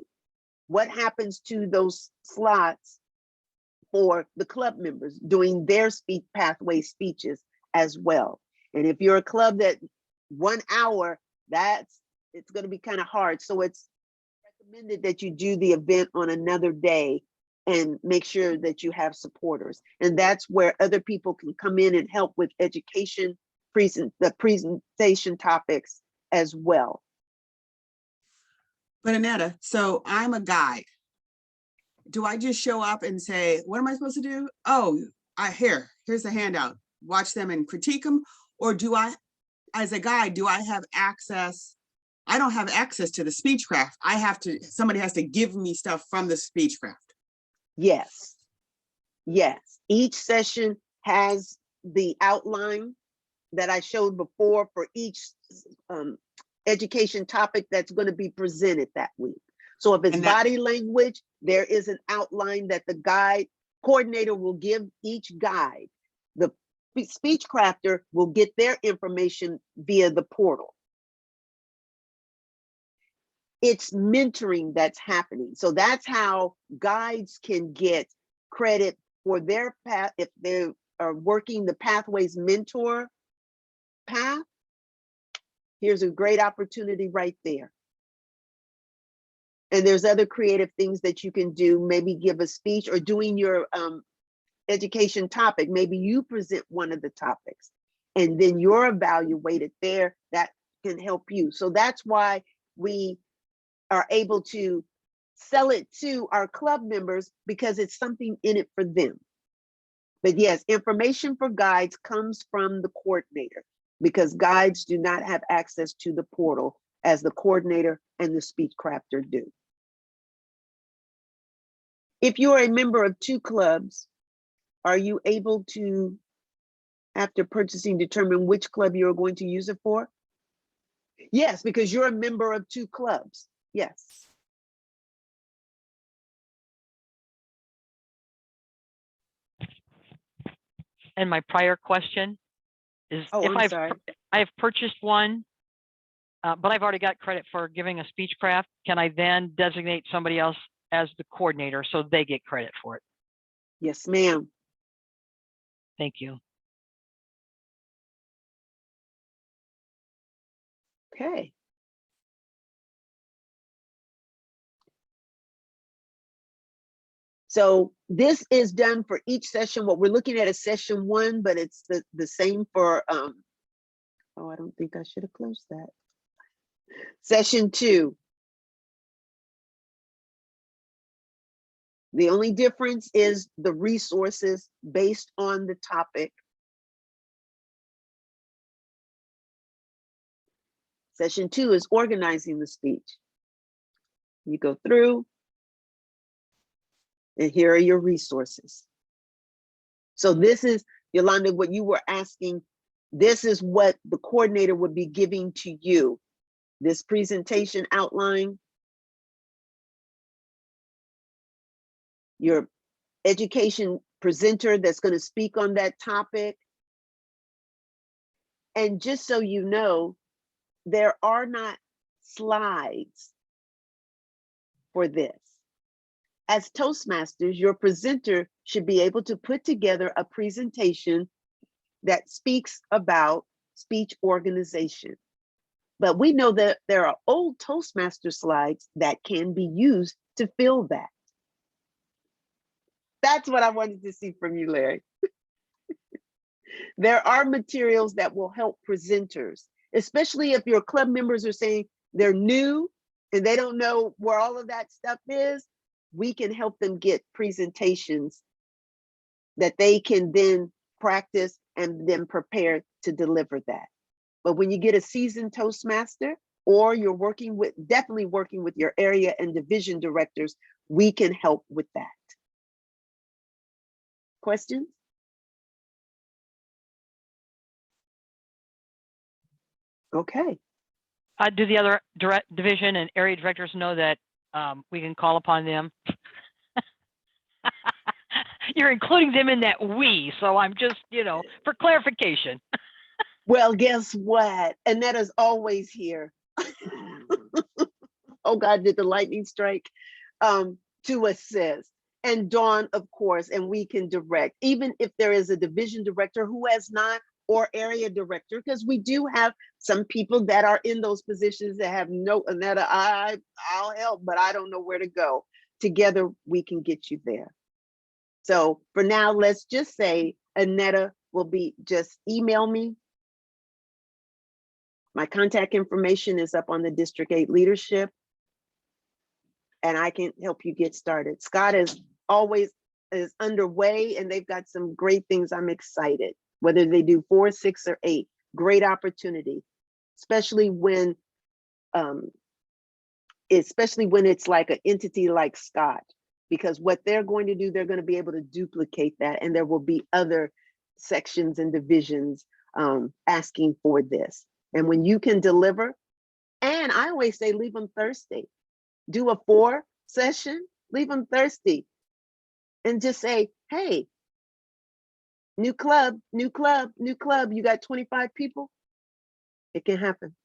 what happens to those slots for the club members doing their speech pathway speeches as well? And if you're a club that 1 hour, it's going to be kind of hard. So it's recommended that you do the event on another day and make sure that you have supporters. And that's where other people can come in and help with education, the presentation topics as well. But Annetta, so I'm a guide. Do I just show up and say, what am I supposed to do? Oh, here's the handout. Watch them and critique them. Or do I, as a guide, do I have access? I don't have access to the Speechcraft. Somebody has to give me stuff from the Speechcraft. Yes. Yes. Each session has the outline that I showed before for each education topic that's going to be presented that week. So if it's body language, there is an outline that the guide coordinator will give each guide. The speech crafter will get their information via the portal. It's mentoring that's happening. So that's how guides can get credit for their path. If they are working the Pathways Mentor path, here's a great opportunity right there. And there's other creative things that you can do, maybe give a speech or doing your education topic. Maybe you present one of the topics and then you're evaluated there. That can help you. So that's why we are able to sell it to our club members, because it's something in it for them. But yes, information for guides comes from the coordinator, because guides do not have access to the portal as the coordinator and the speech crafter do. If you are a member of 2 clubs, are you able to, after purchasing, determine which club you're going to use it for? Yes, because you're a member of 2 clubs. Yes. And my prior question is, Oh, I'm sorry. I have purchased one, but I've already got credit for giving a Speechcraft. Can I then designate somebody else as the coordinator so they get credit for it? Yes, ma'am. Thank you. Okay. So this is done for each session. What we're looking at is session 1, but it's the same for, oh, I don't think I should have closed that. Session 2. The only difference is the resources based on the topic. Session 2 is organizing the speech. You go through, and here are your resources. So this is, Yolanda, what you were asking, this is what the coordinator would be giving to you. This presentation outline, your education presenter that's going to speak on that topic. And just so you know, there are not slides for this. As Toastmasters, your presenter should be able to put together a presentation that speaks about speech organization. But we know that there are old Toastmaster slides that can be used to fill that. That's what I wanted to see from you, Larry. There are materials that will help presenters, especially if your club members are saying they're new and they don't know where all of that stuff is, we can help them get presentations that they can then practice and then prepare to deliver that. But when you get a seasoned Toastmaster, or you're definitely working with your area and division directors, we can help with that. Questions? Okay. Do the other division and area directors know that we can call upon them? You're including them in that we, so I'm just, for clarification. Well, guess what? Annetta's always here. Oh God, did the lightning strike? To assist. And Dawn, of course, and we can direct, even if there is a division director who has not, or area director, because we do have some people that are in those positions that have no, Annetta, I'll help, but I don't know where to go. Together, we can get you there. So for now, let's just say Annetta will just email me. My contact information is up on the District 8 leadership, and I can help you get started. Scott is underway, and they've got some great things. I'm excited. Whether they do 4, 6, or 8, great opportunity, especially when it's like an entity like Scott, because what they're going to do, they're going to be able to duplicate that, and there will be other sections and divisions asking for this. And when you can deliver, and I always say, leave them thirsty. Do a 4 session, leave them thirsty, and just say, hey, new club, new club, new club. You got 25 people. It can happen.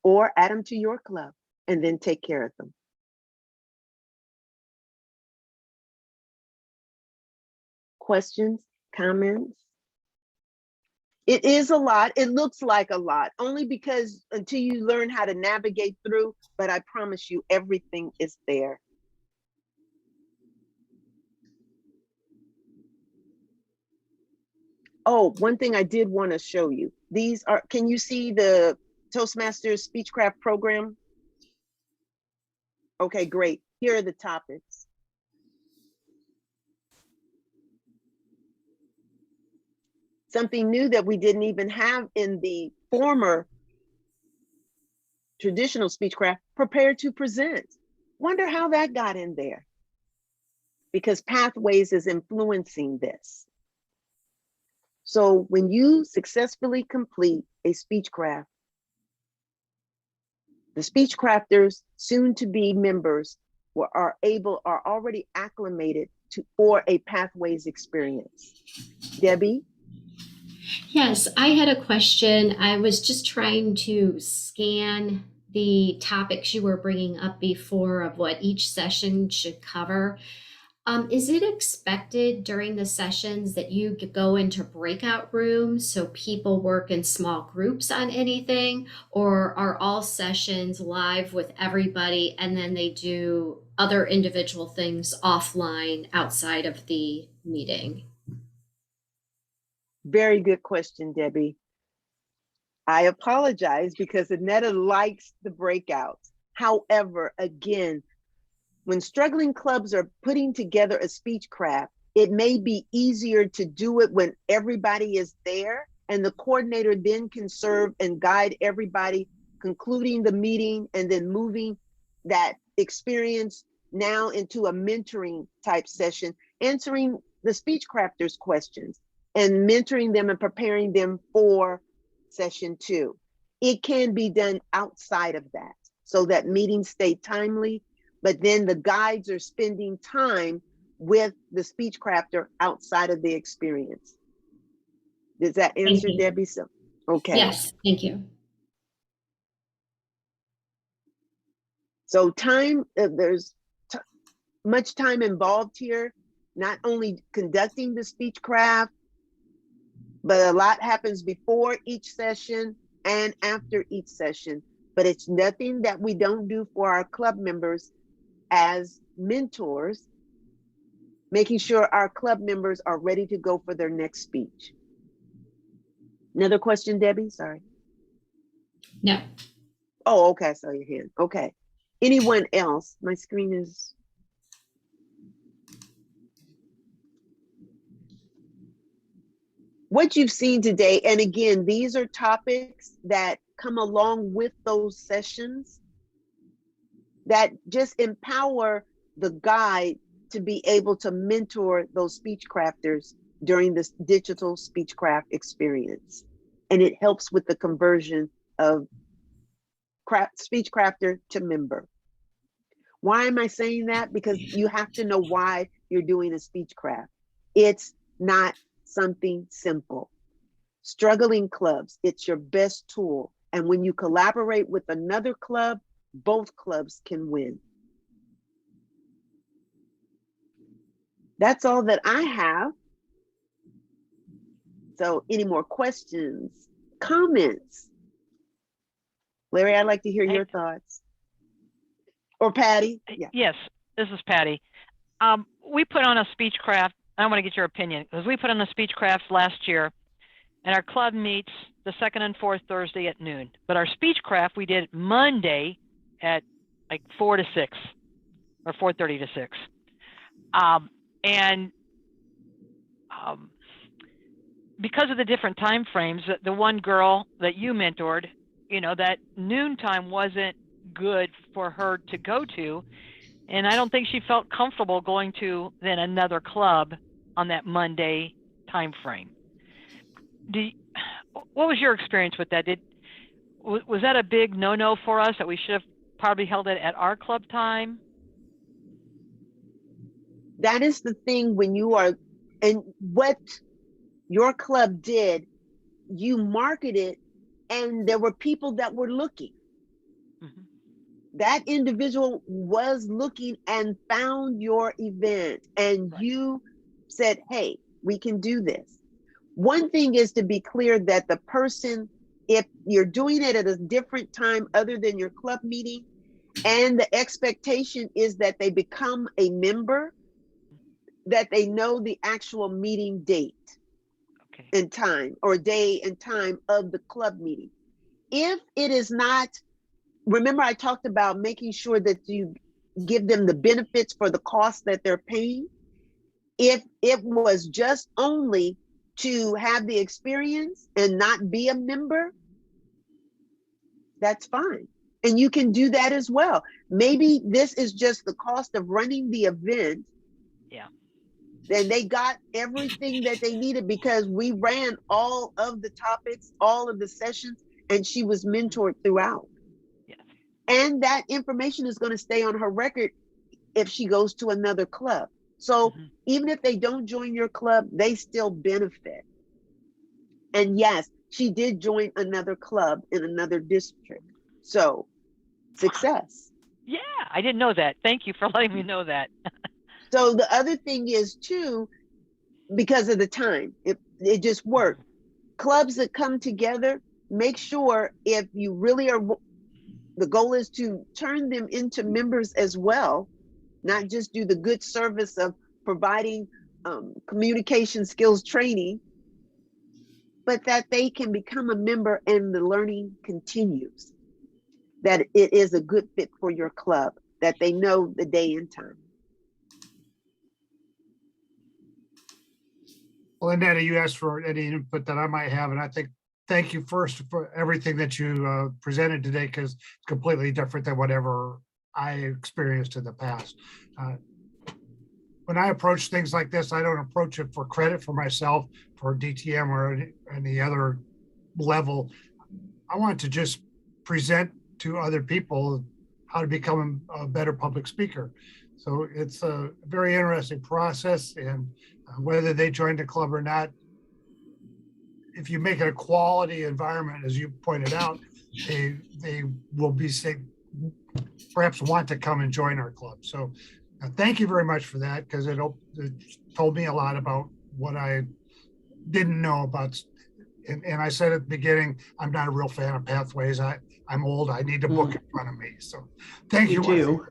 Or add them to your club and then take care of them. Questions, comments? It is a lot. It looks like a lot, only because until you learn how to navigate through, but I promise you everything is there. Oh, one thing I did want to show you. These are, can you see the Toastmasters Speechcraft program? Okay, great. Here are the topics. Something new that we didn't even have in the former traditional Speechcraft, prepare to present. Wonder how that got in there. Because Pathways is influencing this. So when you successfully complete a Speechcraft, the Speechcrafters, soon to be members, are already acclimated for a Pathways experience. Debbie? Yes, I had a question. I was just trying to scan the topics you were bringing up before of what each session should cover. Is it expected during the sessions that you go into breakout rooms so people work in small groups on anything, or are all sessions live with everybody and then they do other individual things offline outside of the meeting? Very good question, Debbie. I apologize because Annetta likes the breakouts. However, again, when struggling clubs are putting together a Speechcraft, it may be easier to do it when everybody is there, and the coordinator then can serve and guide everybody, concluding the meeting and then moving that experience now into a mentoring type session, answering the Speechcrafters' questions and mentoring them and preparing them for session 2. It can be done outside of that so that meetings stay timely, but then the guides are spending time with the Speechcrafter outside of the experience. Does that answer, Debbie? So, okay. Yes, thank you. So time, there's much time involved here, not only conducting the Speechcraft, but a lot happens before each session and after each session. But it's nothing that we don't do for our club members as mentors, making sure our club members are ready to go for their next speech. Another question, Debbie? Sorry. No. Oh, okay. I saw your hand. Okay. Anyone else? My screen is. What you've seen today, and again, these are topics that come along with those sessions that just empower the guide to be able to mentor those speech crafters during this digital speechcraft experience. And it helps with the conversion of speech crafter to member. Why am I saying that? Because you have to know why you're doing a speechcraft. It's not something simple. Struggling clubs, it's your best tool. And when you collaborate with another club, both clubs can win. That's all that I have. So any more questions, comments? Larry, I'd like to hear your thoughts. Or Patty? Yeah. Yes, this is Patty. We put on a Speechcraft. I want to get your opinion because we put on a Speechcraft last year, and our club meets the second and fourth Thursday at noon. But our Speechcraft we did Monday at like 4 to 6 or 4:30 to 6. Because of the different time frames, the one girl that you mentored, you know, that noon time wasn't good for her to go to, and I don't think she felt comfortable going to then another club on that Monday time frame. What was your experience with that? Was that a big no-no for us that we should have probably held it at our club time? That is the thing when you are, and what your club did, you marketed and there were people that were looking. Mm-hmm. That individual was looking and found your event, and you said, hey, we can do this. One thing is to be clear that the person, if you're doing it at a different time other than your club meeting, and the expectation is that they become a member, that they know the actual meeting date and time, or day and time of the club meeting. If it is not, remember I talked about making sure that you give them the benefits for the cost that they're paying. If it was just only to have the experience and not be a member, that's fine. And you can do that as well. Maybe this is just the cost of running the event. Yeah. And they got everything that they needed because we ran all of the topics, all of the sessions, and she was mentored throughout. Yeah. And that information is going to stay on her record if she goes to another club. So even if they don't join your club, they still benefit. And yes, she did join another club in another district. So success. Yeah, I didn't know that. Thank you for letting me know that. So the other thing is too, because of the time, it just worked. Clubs that come together, make sure if you really are, the goal is to turn them into members as well, not just do the good service of providing communication skills training, but that they can become a member and the learning continues, that it is a good fit for your club, that they know the day and time. Well, Annetta, you asked for any input that I might have, and I think thank you first for everything that you presented today, because it's completely different than whatever I experienced in the past. When I approach things like this, I don't approach it for credit for myself, for DTM or any other level. I want to just present to other people how to become a better public speaker. So it's a very interesting process, and whether they join the club or not, if you make it a quality environment, as you pointed out, they will be perhaps want to come and join our club. So thank you very much for that, because it told me a lot about what I didn't know about. And I said at the beginning, I'm not a real fan of pathways. I'm old. I need a book in front of me. So thank you. Too.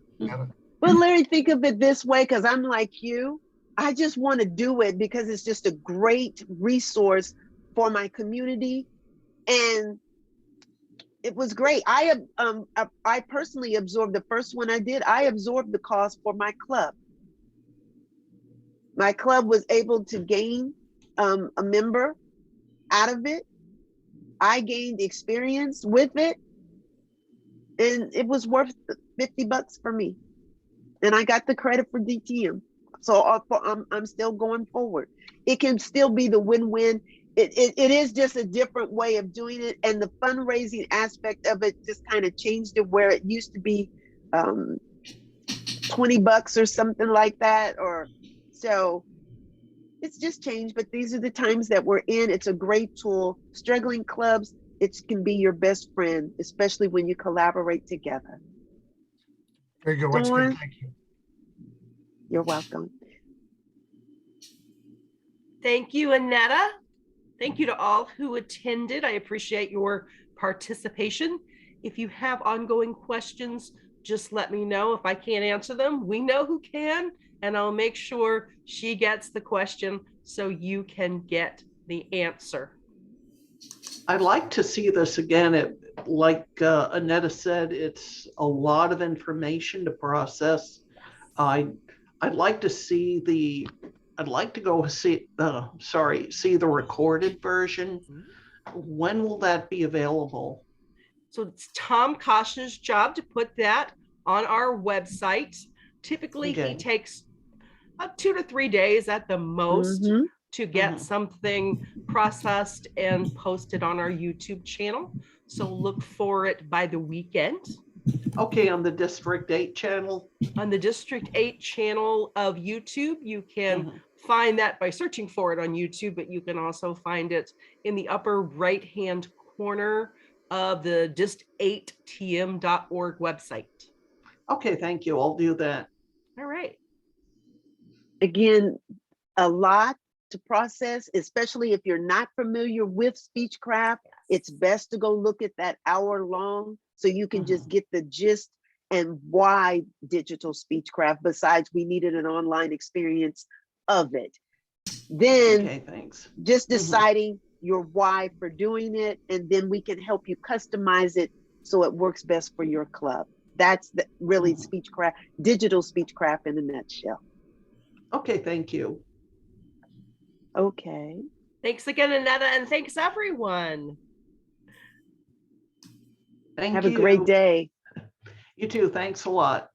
But Larry, think of it this way, because I'm like you. I just want to do it because it's just a great resource for my community. And It was great. I personally absorbed the first one I did. I absorbed the cost for my club. My club was able to gain a member out of it. I gained experience with it, and it was worth $50 for me. And I got the credit for DTM. So I'm still going forward. It can still be the win-win. It is just a different way of doing it. And the fundraising aspect of it just kind of changed it, where it used to be $20 or something like that. Or so it's just changed, but these are the times that we're in. It's a great tool. Struggling clubs, it can be your best friend, especially when you collaborate together. Very good. Once again, Dawn, thank you. you're welcome. Thank you, Annetta. Thank you to all who attended. I appreciate your participation. If you have ongoing questions, just let me know. If I can't answer them, we know who can, and I'll make sure she gets the question so you can get the answer. I'd like to see this again. Like Annetta said, it's a lot of information to process. I'd like to see I'd like to go see the recorded version. When will that be available? So it's Tom Kosh's job to put that on our website. Typically, Okay. he takes 2 to 3 days at the most to get something processed and posted on our YouTube channel. So look for it by the weekend. Okay, on the District 8 channel? On the District 8 channel of YouTube, you can find that by searching for it on YouTube, but you can also find it in the upper right-hand corner of the dist8tm.org website. Okay, thank you. I'll do that. All right. Again, a lot to process, especially if you're not familiar with Speechcraft. It's best to go look at that hour long so you can just get the gist and why digital Speechcraft, besides we needed an online experience of it. Then Okay, thanks. just deciding your why for doing it, and then we can help you customize it so it works best for your club. That's really Speechcraft, digital Speechcraft in a nutshell. Okay, thank you. Okay. Thanks again, Annetta, and thanks everyone. Thank Have you. a great day. You too. Thanks a lot.